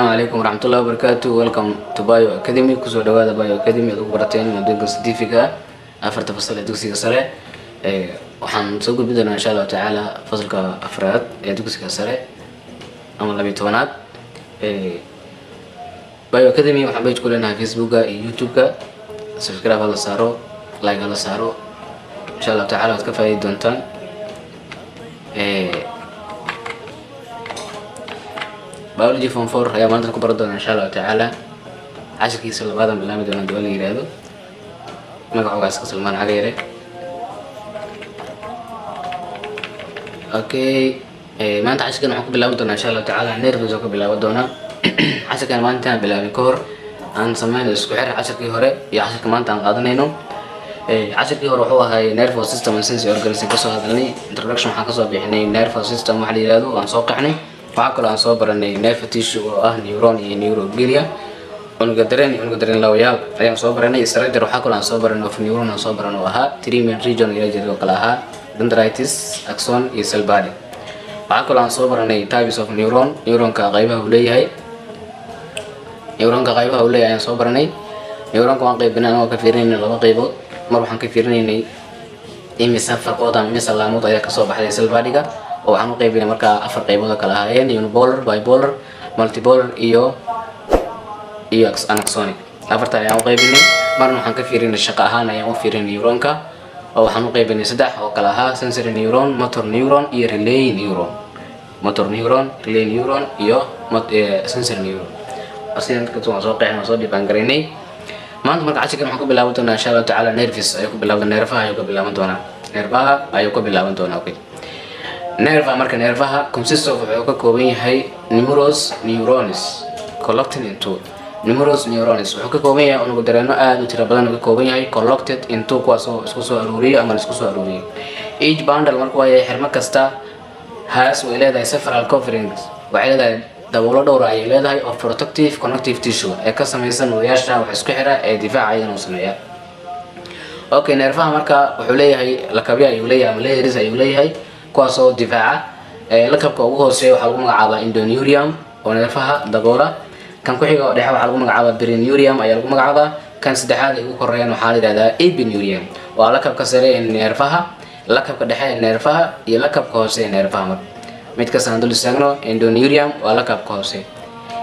السلام عليكم ورحمة الله وبركاته. Welcome to Bio Academy. كسر دوّا Bio Academy أدوك برتين من دوّا سديفيكا أفرت فصل دوكسي كسرة. وحن سوق بدنا إن شاء الله تعالى فصل كأفراد دوكسي كسرة. أما لبي توانات. Bio Academy وحن بيج كلنا فيسبوك يوتيوب كا. سبسكرايب على سارو لايك على سارو إن شاء الله تعالى وتكفى دونتان. biology form 4 ayaa maanta ku baradona insha Allah taala cashirkiisa labaad bilaami doona duwal yiraahdo magacoogaas ka Salmaan Cageere. Okay, maanta cashirkan waxaan ku bilaabi doonaa insha Allah taala nerves oo ka bilaabi doona cashirkan maanta bilaabin ka hor aan sameeyno isku xir cashirkii hore iyo cashirka maanta aan qaadanayno. cashirkii hore wuxuu ahaa nervous system and sensory organism ka soo hadalnay. Introduction waxaan ka soo bixinay nervous system waxa la yiraahdo aan soo qaxnay. waxaa kaloo aan soo baranay nerve tissue oo ah neuron iyo neuroglia. unuga dareen lawayaal ayaan soo baranay. structure waxaa kaloo aan soo baranay of neuron aan soo baranay oo ahaa three main region iyo jidka kala ahaa dendrites, axon iyo cell body. waxaa kaloo aan soo baranay types of neuronka qaybaha uu leeyahay. ayaan soo baranay. neuronka waan qaybinay oo ka fiirinay laba qaybood. mar waxaan ka fiirinaynay imisa farqood ama imisa laamood ayaa ka soo baxday cell body-ga oo waxaan u qaybinay markaa afar qaybood kala ahaayeen unipolar, bipolar, multipolar iyo axonic. afarta ayaan u qaybinay. marna waxaan ka fiirinay shaqo ahaan ayaan u fiirinay neuronka oo waxaan u qaybinay saddex oo kala ahaa sensory neuron, motor neuron iyo relay neuron. iyo sensory neuron. asigan dadka soo qeexnay soo dhibaan gareynay. maanta marka cashirkan waxaan ku bilaaban doonaa insha Allah taala nerves ayuu ku bilaaban doonaa. Okay, nerve marka nervaha consists of wuxuu ka kooban yahay numerous neurons collected into wuxuu ka kooban yahay unugu dareeno aad u tiro badan ka kooban yahay collected into kuwaas oo isku soo aruuriyay. each bundle marka waa xirmo kasta has way leedahay several coverings waxay leedahay daboolo dhowr ay leedahay of protective connective tissue ee ka samaysan wadayaasha wax isku xira ee difaacaya inuu sameeyo. Okay, nervaha marka wuxuu leeyahay lakabyo ayuu leeyahay ama layers ayuu leeyahay kuwaas oo difaaca. lakabka ugu hooseeya waxaa lagu magacaabaa endoneurium oo nerfaha daboola. kan ku xiga oo dhexe waxaa lagu magacaabaa perineurium ayaa lagu magacaabaa. kan saddexaad ay ugu koreeyaan waxaa la yiraahdaa epineurium waa lakabka sare ee nerfaha, lakabka dhexe ee nerfaha iyo lakabka hoose ee nerfaha. mid kasta aan dul istaagno endoneurium waa lakabka hoose.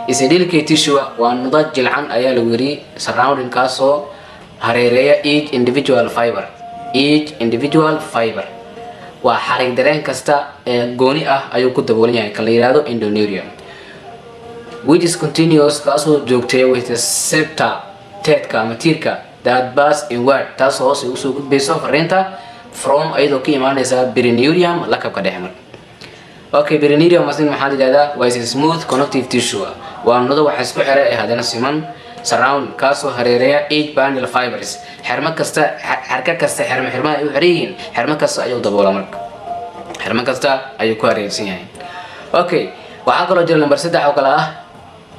is a delicate tissue waa nudad jilcan ayaa lagu yiri surrounding kaasoo hareereeya each individual fiber waa xarig dareen kasta ee gooni ah ayuu ku daboolan yahay kan la yiraahdo endoneurium which is continuous kaasoo joogteeya with the septa teedka ama tiirka that pass inward taasoo hoose usoo gudbayso fariinta from ayadoo ka imaanaysa perineurium lakabka dhexe marka. Okay, perineurium maxaa la yiraahdaa waa smooth connective tissue waa nudo wax isku xira ee hadana siman surround kaasoo hareereeya each bundle fibers xirmo kasta xirmaha ay u xiriin xirmo kasta ayuu daboola marka xirmo kasta ayuu ku hareersan yahay. Okay, waxaa kaloo jira number 3 oo kala ah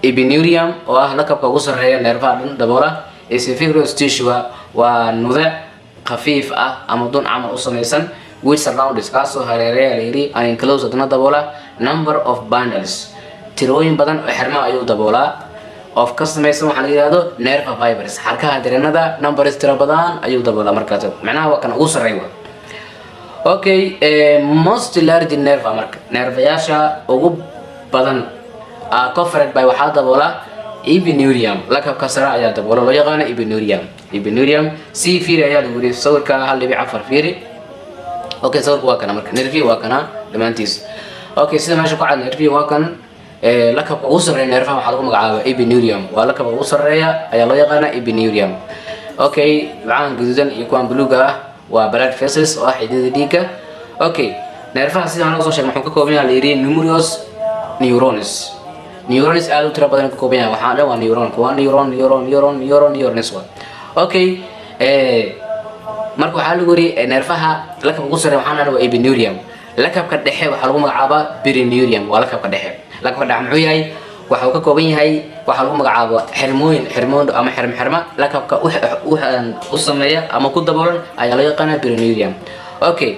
epineurium oo ah lakabka ugu sareeya nervaha dhan daboola. is a fibrous tissue waa nudo khafiif ah ama dun camal u samaysan which surrounds kaasoo hareereeya leeyahay and enclosed adna daboola number of bundles tirooyin badan oo xirmo ayuu daboolaa of customers waxa la yiraahdo nerve fibers xarkaha dareenada numbers tiro badan ayuu daboolaa markaas macnaha waa kan ugu sareeyo. Okay, most large nerve marka nervayaasha ugu badan covered by waxa daboola epineurium lakabka sare ayaa daboola loo yaqaan epineurium si fiir ayaa lagu yiri sawirka 1.4 fiiri. Okay, sawirka waa kana marka nerve waa kana dhamaantiis. Okay, sida meesha ku cad nerve waa kan lakabka ugu sareeya nerfaha waxaa lagu magacaabaa epineurium waa lakabka ugu sareeya ayaa loo yaqaanaa epineurium. Okay, macaan guduudan iyo kuwan buluuga ah waa blood vessels oo ah xididada dhiigga. Okay, nerfaha sidaan ugu soo sheegnay wuxuu ka kooban yahay la yiri numerous neurons aad u tiro badan ka kooban yahay waxaa dhan waa neurons. Okay, marka waxaa lagu yiri nerfaha lakabka ugu sareeya waxaa dhan waa epineurium. lakabka dhexe waxaa lagu magacaabaa perineurium waa lakabka dhexe. lakabka dhexe muxuu yahay waxa uu ka kooban yahay waxa lagu magacaabo xirmoon ama xirmo lakabka u sameeya ama ku daboolan ayaa loo yaqaanaa perineurium. Okay,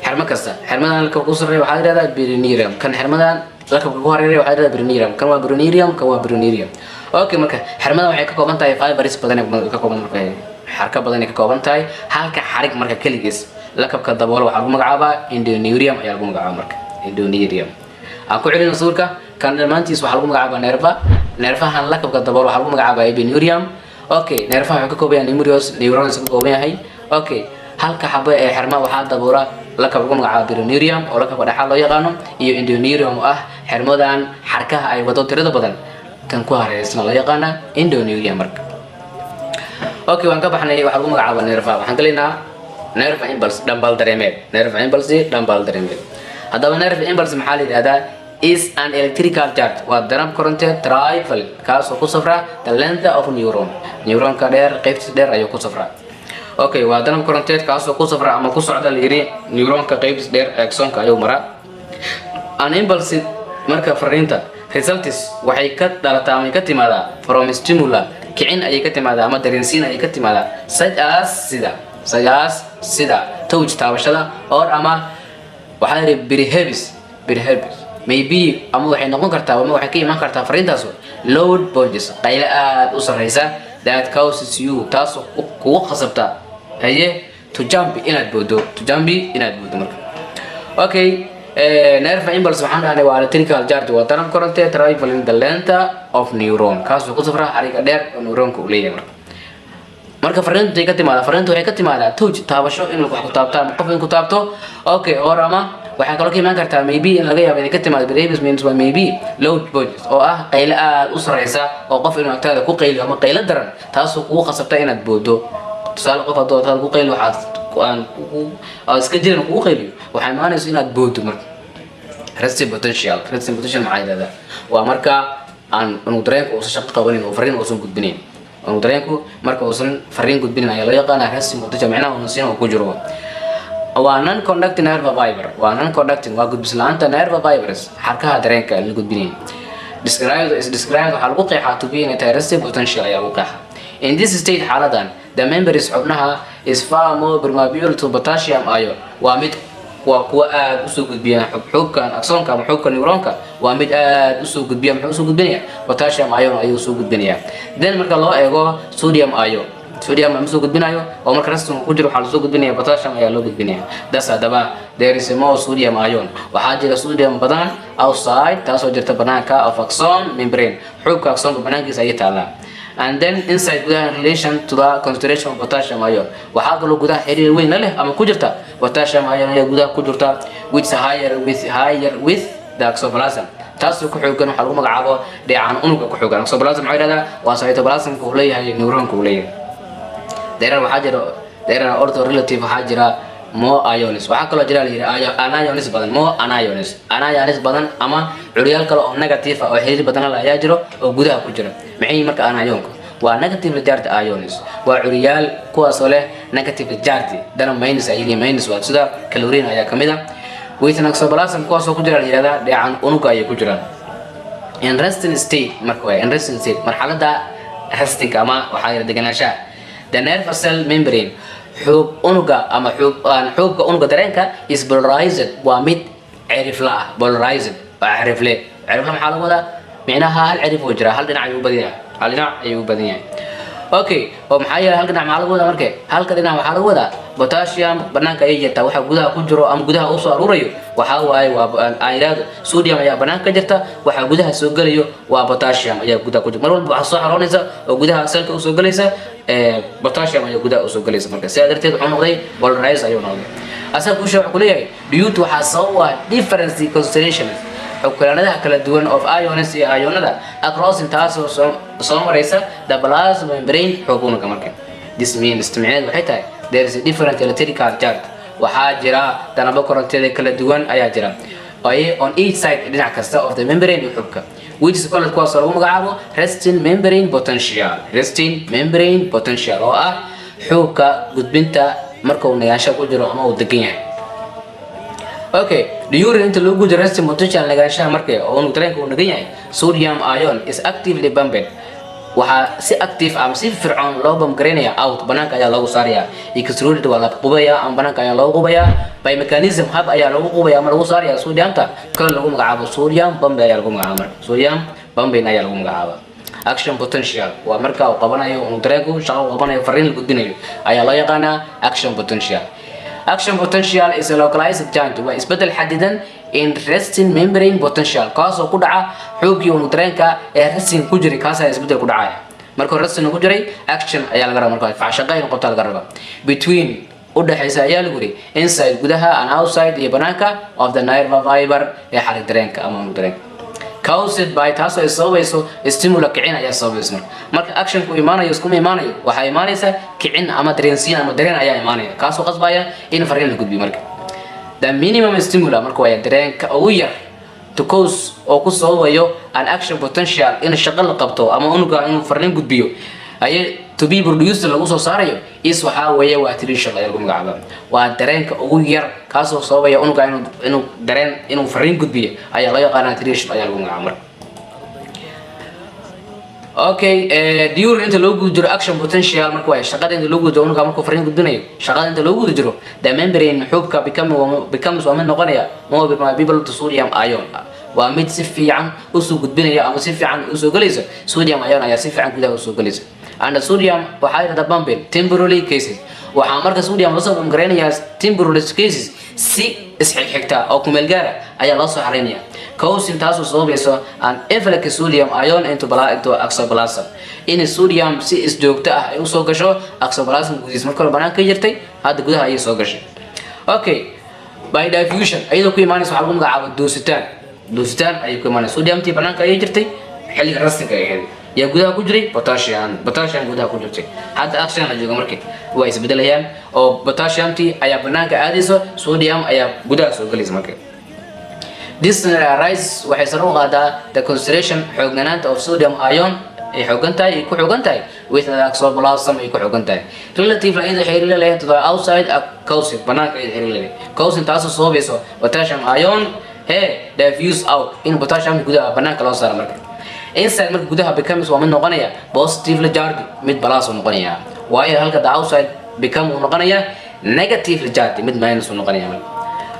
xirmo kasta xirmadan lakabka u sareeya waxaa la yiraahdaa perineurium kan xirmadan lakabka ku hareeraya waxaa la brinerium kan waa brinerium kan waa brinerium. Okay marka xirmada waxay ka kooban tahay fibers badan ka kooban marka xarka badan ka kooban tahay halka xarig marka kaligiis lakabka dabool waxaa lagu magacaabaa endoneurium ayaa lagu magacaabaa marka endoneurium. aan ku celino suurka kan dhamaantiis waxaa lagu magacaabaa nerfahan lakabka dabool waxaa lagu magacaabaa epineurium. Okay nerfaha waxaa ka kooban yahay neurons ka kooban yahay. Okay halka xabo ee xirma waxaa daboola lakab lagu magacaabo brinerium oo lakabka dhaxal loo yaqaano iyo endoneurium oo ah xirmadan xarkaha ay wado tirada badan kan ku hareeraysan loo yaqaana endoneurium marka. Okay waan ka baxnay waxa lagu magacaabo nerfa waxaan galeynaa nerve impulse dhambal dareemeed haddaba nerve impulse maxaa la yidhahdaa is an electrical charge waa darab koronteed travel kaasoo ku safra the length of neuronka dheer qaybtiisa dheer ayuu ku safraa. Okay waa darab koronteed kaasoo ku safra ama ku socda la yiri neuronka qaybtiisa dheer axonka ayuu maraa. An impulse marka fariinta results waxay ka dhalataa ama ka timaadaa from stimuli kicin ayay ka timaadaa ama dareensiin ayay ka timaadaa sida touch taabashada or ama waxaa la behaviors maybe ama waxay noqon kartaa ama waxay ka iman kartaa fariintaas loud voices qayla aad u sareysa that causes you taas kugu qasabta haye to jump inaad boodo marka. Okay nerve impulse waxaan dhahnay waa electrical charge waa darab koronte traveling the length of neuron kaasoo ku safra xariga dheer oo neuronka uu leeyahay marka fariintu waxay ka timaadaa touch taabasho in lagu ku taabto ama qof in ku taabto. Okay or ama waxay kaloo ka iman kartaa maybe in laga yaabo inay ka timaado behaviors means waa maybe loud voices oo ah qayla aad u sareysa oo qof inuu agtaada ku qayliyo ama qayla daran taasoo kugu qasabta inaad boodo. tusaale qof hadduu agtaada ku qayliyo waxaad iska jiran kugu qayliyo waxay imaanayso inaad boodo marka. resting potential maxaa yidhahdaa waa marka aan unug dareenka uusan shaqo qabanin oo fariin uusan gudbinayn unug dareenku marka uusan fariin gudbinayn ayaa loo yaqaanaa resting potential macnaha uu nasiina uu ku jiro. waa non conducting nerve fiber waa gudbislaanta nerve fibers xarkaha dareenka la gudbinayn. described waxaa lagu qeexaa to be in resting potential ayaa lagu qeexaa. In this state xaaladan the members xubnaha is far more permeable to potassium ion waa kuwa aad usoo gudbiya xubkan axonka ama xubka neuronka waa mid aad usoo gudbiya muxuu usoo gudbinaya potassium ion ayuu soo gudbinaya. Then marka loo eego sodium ma soo gudbinayo oo marka rastum ku jiro waxa la soo gudbinaya potassium ayaa loo gudbinaya. hadaba there is more sodium ion waxaa jira sodium badan outside taasoo jirta banaanka of axon membrane xubka axonka banaankiisa ayay taalaa. And then inside gudaha relation to the concentration of potassium ion waxaa kaloo gudaha xiriir weyn leh ama ku jirta potassium ion ayaa gudaha ku jirta which is higher with the axoplasm taasoo ku xoogan waxa lagu magacaabo dheecaan unugga ku xoogan. axoplasm waxaa yidhahdaa waa cytoplasmka uu leeyahay neuronka uu leeyahay. there are ortho relative waxaa jira more ions waxaa kaloo jira la yidhi anions badan more anions badan ama curyaal kale oo negative oo xiriir badan la ayaa jiro oo gudaha ku jira. maxay marka anionku waa negative charged ions waa curyaal kuwaas oo leh negative charge dana minus waa sida chlorine ayaa kamid ah. with an axoplasm kuwaas oo ku jira la yiraahdaa dheecaan unugga ayay ku jiraan. in resting state marxaladda resting ama waxaa yidhi deganaanshaha the nerve cell membrane xub unugga ama xubka unugga dareenka is polarized waa mid cirifla ah polarized waa cirifle maxaa lagu wadaa micnaha hal cirif oo jira hal dhinac ayuu u badan yahay. Okay oo maxaa yeelay halka dhinac maxaa lagu wadaa marka halka dhinac waxaa lagu wadaa potassium banaanka ay jirta waxa gudaha ku jiro ama gudaha u soo aruurayo waxa waaye waa ayraado sodium ayaa banaanka ka jirta waxa gudaha soo galayo waa potassium ayaa gudaha ku jira mar walba waxa soo xaroonaysa oo gudaha cellka u soo galaysa potassium ayaa gudaha u soo galaysa marka sidaa darteed wuxuu noqday polarized ayuu noqday. asaga ku sheeg ku leeyahay due to waxa sabab ah difference concentrations xubnaha kala duwan of ions iyo ionada across intaasoo soo maraysa the plasma membrane xubunka marka. this means isticmaalad waxay tahay there is a different electrical charge waxaa jira danabo koronteeda kala duwan ayaa jira on each side dhinac kasta of the membrane xubka which is called kuwaas lagu magacaabo resting membrane potential oo ah xubka gudbinta marka uu nagaansho ku jiro ama uu degan yahay. Okay during inta lagu jiro resting potential nagaanshaha marka oo uu dareenka uu nagan yahay sodium ion is actively pumped waxa si active ama si fircoon loo bamgareynaya out banaanka ayaa lagu saaraya extruded waa la qubaya ama banaanka ayaa lagu qubaya by mechanism hab ayaa lagu qubaya ama lagu saaraya sodiumta kala lagu magacaabo sodium bomb ayaa lagu magacaabo sodium bombing ayaa lagu magacaabo action potential waa marka uu qabanayo uu dareenku shaqo qabanayo fariin la gudbinayo ayaa loo yaqaanaa action potential. Action potential is a localized change waa isbedel xadidan in resting membrane potential kaasoo ku dhaca xoogii uu dareenka ee resting ku jiray kaas ayaa isbedel ku dhacaya marka resting ku jiray action ayaa laga rabaa marka shaqada qabta laga rabaa between u dhaxaysa ayaa lagu yiri inside gudaha and outside iyo banaanka of the nerve fiber ee xarig dareenka ama dareenka caused by taasoo sababayso stimulus kicin ayaa sababayso marka action ku imaanayo isku imaanayo waxa imaanaysa kicin ama dareensiin ama dareen ayaa imaanaya kaasoo qasbaya in fariin la gudbiyo marka the minimum stimulus marka waa dareenka ugu yar to cause oo ku sababayo an action potential in shaqo la qabto ama unuga inuu fariin gudbiyo ay to be produced lagu soo saarayo is waxa weeye waa attention ayaa lagu magacaabaa waa dareenka ugu yar kaasoo sababaya unuga inuu dareen inuu fariin gudbiyo ayaa loo yaqaan attention ayaa lagu magacaabaa okay during inta loo gudo jiro action potential marka waa shaqada inta loo gudo unuga markuu fariin gudbinayo shaqada inta loo gudo jiro the membrane xubka becomes waa mid noqonaya more people to sodium ion waa mid si fiican u soo gudbinaya ama si fiican u soo galaysa sodium ion ayaa si fiican gudaha u soo galaysa and sodium waxaa yiraahdaa pumping temporary cases waxaa marka sodium la soo bamgareynaya temporary cases si isxigxigta oo ku meel gaar ayaa loo soo xareynaya causing taasoo sababayso an influx sodium ion into oxoplasm in sodium si isjoogto ah ay u soo gasho oxoplasm gudihiisa marka hore banaanka ka jirtay hadda gudaha ayay soo gashay okay by diffusion ayadoo ku imaanaysa waxa lagu magacaabo doositaan ayay ku imaanaysa sodiumtii banaanka ayay jirtay xilliga rasmiga ahayd يا جودها كجري بوتاسيوم جودها كجري حتى أكشن هجوم مركب هو يسبدل هيان أو بوتاسيوم تي أيا بنانك عاديسو صوديوم أيا جودها سوكليز مركب. This rise وحيصيروا هذا the concentration حقنات of sodium ion حقنتاي يكون حقنتاي with the oxoplasm يكون حقنتاي relative إذا حير له to the outside causing بنانك حير له causing تاسو صوبيسو potassium ion هي diffuse out إن potassium جودها بنانك لا صار مركب. inside marka gudaha becomes waa mid noqonaya positively charged mid balance noqonaya waayo halka the outside become noqonaya negatively charged mid minus noqonaya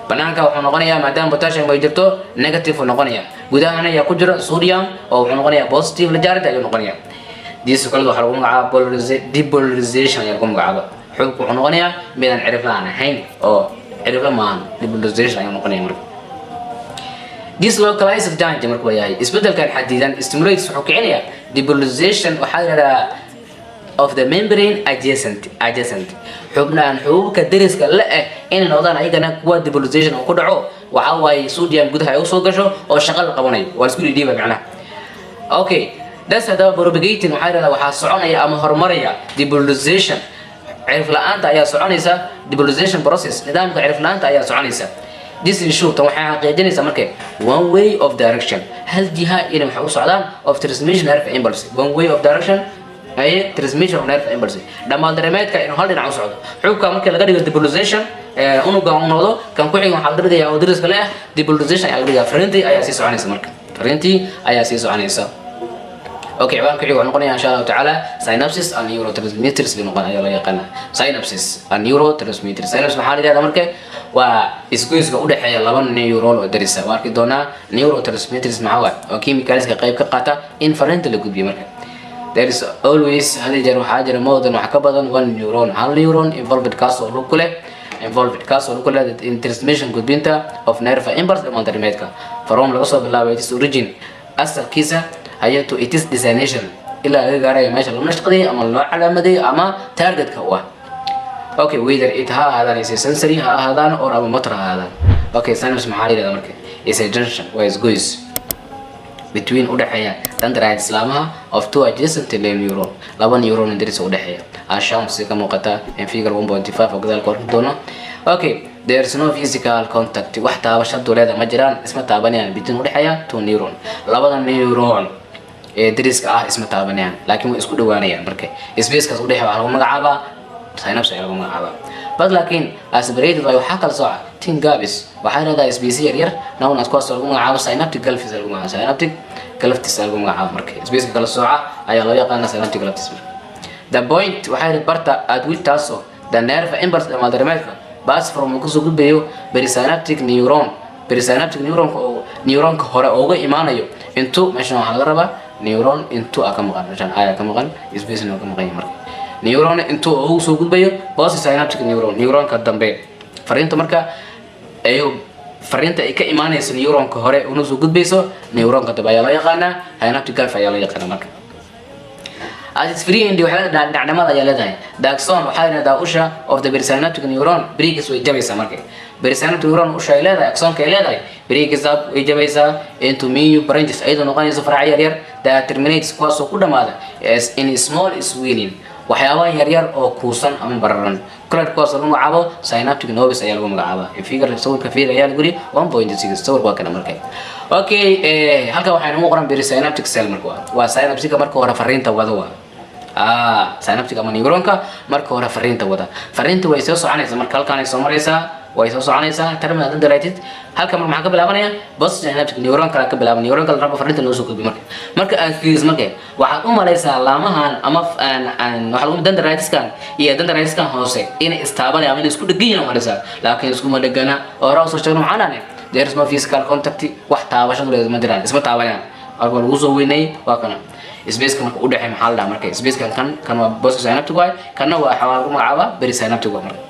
banaanka wuxuu noqonaya maadaama potassium ay jirto negative noqonaya gudahana ayaa ku jira sodium oo wuxuu noqonaya positively charged ayuu noqonaya diisu kale waxa lagu magacaabaa depolarization ayaa lagu magacaabaa xubku wuxuu noqonaya midaan cirif la'aan ahayn oo cirif la'aan depolarization ayuu noqonaya marka this localized change marka waa yahay isbedelkan xadidan stimulates wuxuu kicinaya depolarization waxa la of the membrane adjacent xubnahan xubka deriska la in noqdaan ayagana kuwa depolarization oo ku dhaco waxa waaye sodium gudaha ay u soo gasho oo shaqo la qabanayo waa isku dhiiba macnaha okay das hada propagating waxa soconaya ama horumaraya depolarization cirif la'aanta ayaa soconaysa depolarization process nidaamka cirif la'aanta ayaa soconaysa this issue tan waxay xaqiijinaysaa markay one way of direction hal jiha inay waxa u socdaan of transmission nerve impulse one way of direction ay transmission of nerve impulse dhamaan dareemeedka inuu hal dhinac u socdo xubka markii laga dhigo depolarization unuga uu noqdo kan ku xiga waxa la dhigayaa oo deriska leh depolarization ayaa la dhigaa fariintii ayaa sii soconaysa marka fariintii ayaa sii soconaysa okay waan ku xigo noqonaya insha Allah taala synapses and neurotransmitters noqon ayaa la yaqaan synapses and neurotransmitters synapses waxa la yiraahdaa marka waa isgoyska u dhaxeeya laba neuron oo darisa waa arki doonaa neurotransmitters maxaa oo chemicalska qayb ka qaata in fariinta la gudbiyo marka there is always hadi jeer waxa jira more than wax ka badan one neuron hal neuron involved kaas oo lug leh in transmission gudbinta of nerve impulse ama dareemeedka from laga soo bilaabo its origin asalkiisa ayay to its destination ila laga gaarayo meesha loo nashqaday ama loo calaamaday ama targetka u ah okay whether it is sensory or a motor okay synapse maxaa yiraahdaa marka is a junction is goes between u dhaxeeya dendrite islaamaha of two adjacent neuron laba neuron inderis u dhaxeeya asham si ka muuqata in figure 1.5 oo gadaal korka doono okay there is no physical contact wax taabasho duleeda ma jiraan isma taabanayaan between u dhaxeeya two neuron labada neuron ee deriska ah isma taabanayaan laakiin way isku dhawaanayaan marka space kaas u dhaxeeya waxa lagu magacaabaa synapse ayaa lagu magacaabaa bad laakiin aspirated way waxa kala sooca tin gaabis waxay leedahay space yar known as kuwaas lagu magacaabo synaptic gulfis lagu magacaabo synaptic gulfis lagu magacaabo marka space kala sooca ayaa loo yaqaan synaptic gulfis. The point waxay barta aad wiil taaso the nerve impulse ama dareemka pass from kusoo gudbayo perisynaptic neuron oo neuronka hore uga imaanayo intuu meeshan waxa laga rabaa neuron intuu ka maqan meeshan ayaa ka maqan space ka maqan marka neuron intuu uu soo gudbayo postsynaptic neuronka dambe fariinta marka fariinta ay ka imaanayso neuronka hore uu soo gudbayso neuronka dambe ayaa loo yaqaanaa synaptic gulf ayaa loo yaqaanaa marka. As it's free in the dynamada ayaa leedahay the axon waxay leedahay usha of the perisynaptic neuron breaks way jabaysaa marka perisynaptic neuron usha ay leedahay axonka ay leedahay breaks up way jabaysaa into new branches ayadoo noqonayso faracyo yar that terminates kuwaas oo ku dhamaada as in small swelling waxyaabaha yaryar oo kuusan ama bararan kala kuwaas lagu magacaabo synaptic nerves ayaa lagu magacaabaa figure sawirka fiir ayaa lagu yiri 1.6 sawir waa kana markay. Okay, halka waxaan ugu qoran perisynaptic cell marka waa synaptic marka hore fariinta wada synaptic ama neuronka marka hore fariinta way soo soconaysaa marka halkaan ay soo maraysaa way soo soconaysaa terminal dendritic halka maxaa ka bilaabanaya postsynaptic neuron kala ka bilaabana neuronka la rabo fariinta loo soo gudbiyo marka aan fiiris marka waxaad u malaysaa laamahan ama waxa lagu dendritiskan iyo dendritiskan hoose inay istaabanayaan ama isku dhagan maraysaa laakiin isku ma dhagana oo raw soo sheegno maxaan there is no physical contact wax taabashadu leedahay ma jiraan isma taabanayaan arko lagu soo weynay waa kana space kan u dhaxay maxaa la dhahaa marka space kan waa postsynaptic way kana waa waxa lagu magacaabaa perisynaptic way marka.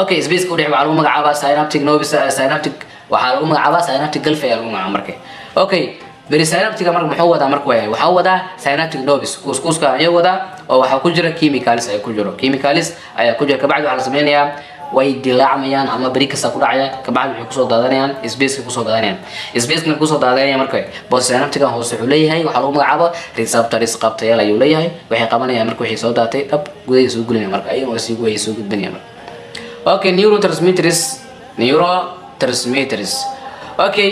Okay, space ku dhaxay waxa lagu magacaabaa synaptic nerves synaptic waxa lagu magacaabaa synaptic gulf ayaa lagu magacaabaa marka. Okay, perisynaptic marka muxuu wadaa marka waxa wadaa synaptic nerves kuuska ayaa wadaa oo waxa ku jira chemicals ayaa ku jira kabacdi waxa la sameeyaa way dilaacmayaan ama bari kasta ku dhacaya kabacdi waxay kusoo daadanayaan space kusoo daadanayaan marka postsynaptic hoose wuxuu leeyahay waxa lagu magacaabo receptors qabtayaal ayuu leeyahay waxay qabanayaan marka waxay soo daatay dhab gudaha soo gulinayaan marka ayagoo sii way soo gudbinayaan marka. Okay, neurotransmitters okay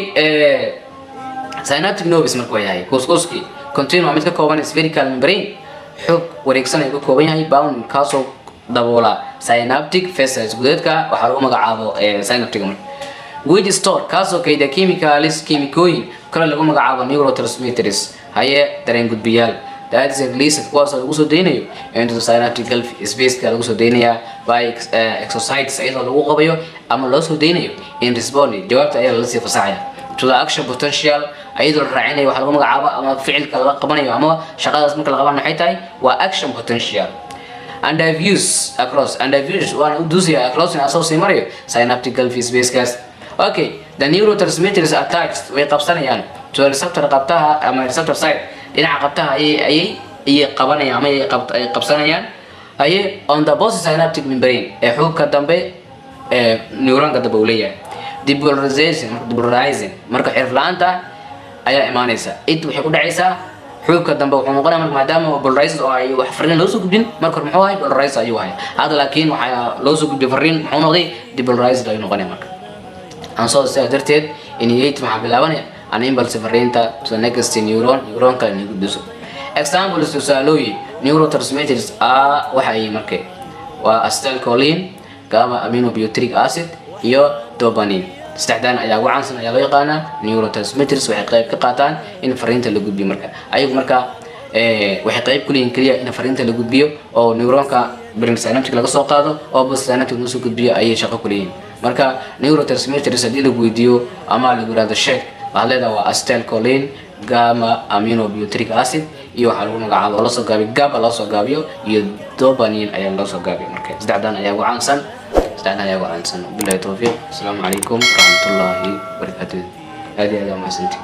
synaptic nerves marka yahay kuuski continue mid ka kooban spherical membrane xog wareegsan ay ka kooban yahay bound kaasoo daboola synaptic vessels gudeedka waxa lagu magacaabo synaptic which store kaasoo kayda kiimikooyin kala lagu magacaabo neurotransmitters haye dareen gudbiyaal that is released kuwaas lagu soo deynayo into the synaptic gulf space ka lagu soo deynaya by exercises iyadoo lagu qabayo ama loo soo deynayo in response jawaabta ayaa la sii fasaxaya to the action potential ayadoo raacinayo waxa lagu magacaabo ama ficilka la qabanayo ama shaqadaas marka la qabanayo waxay tahay waa action potential and diffuse one udusiya across in associate mario synaptic gulf space gas. Okay, the neurotransmitters attacks way qabsanayaan to the receptor qabtaha ama receptor site dhinaca qabtaha ay qabanayaan ama ay qabsanayaan on the postsynaptic membrane xubka dambe neuronka dambe uu leeyahay depolarizing marka xirflaanta ayaa imaanaysa waxay ku dhacaysaa xubka dambe wuxuu noqonayaa marka maadaama polarized oo ay wax fariin loo soo gudbin marka muxuu ahay polarized ayuu ahay hada laakiin waxa loo soo gudbin fariin muxuu noqday depolarized ayuu noqonayaa marka aan soo darteed iniyate maxaa bilaabanaya an impulse fariinta to the next neuron kale inay gudbiso. Examples tusaalooyin neurotransmitters waxa ay markay waa acetylcholine gamma aminobutyric acid iyo dopamine saddexdan ayaa ugu caansan ayaa loo yaqaanaa neurotransmitters waxay qayb ka qaataan in fariinta la gudbiyo marka ayagu marka waxay qayb ku leeyihiin kaliya in fariinta la gudbiyo oo neuronka perisynaptic laga soo qaado oo postsynaptic lagu soo gudbiyo ayay shaqo ku leeyihiin marka neurotransmitters hadii la weydiiyo ama la yiraahdo sheeg waxaa leedahay waa acetylcholine gamma aminobutyric acid iyo waxa lagu magacaabo la soo gaabiyo GABA la soo gaabiyo iyo dopamine ayaa la soo gaabiyo marka saddexdan ayaa ugu caansan بالله التوفيق. السلام عليكم ورحمة الله وبركاته. هذه ما سنتي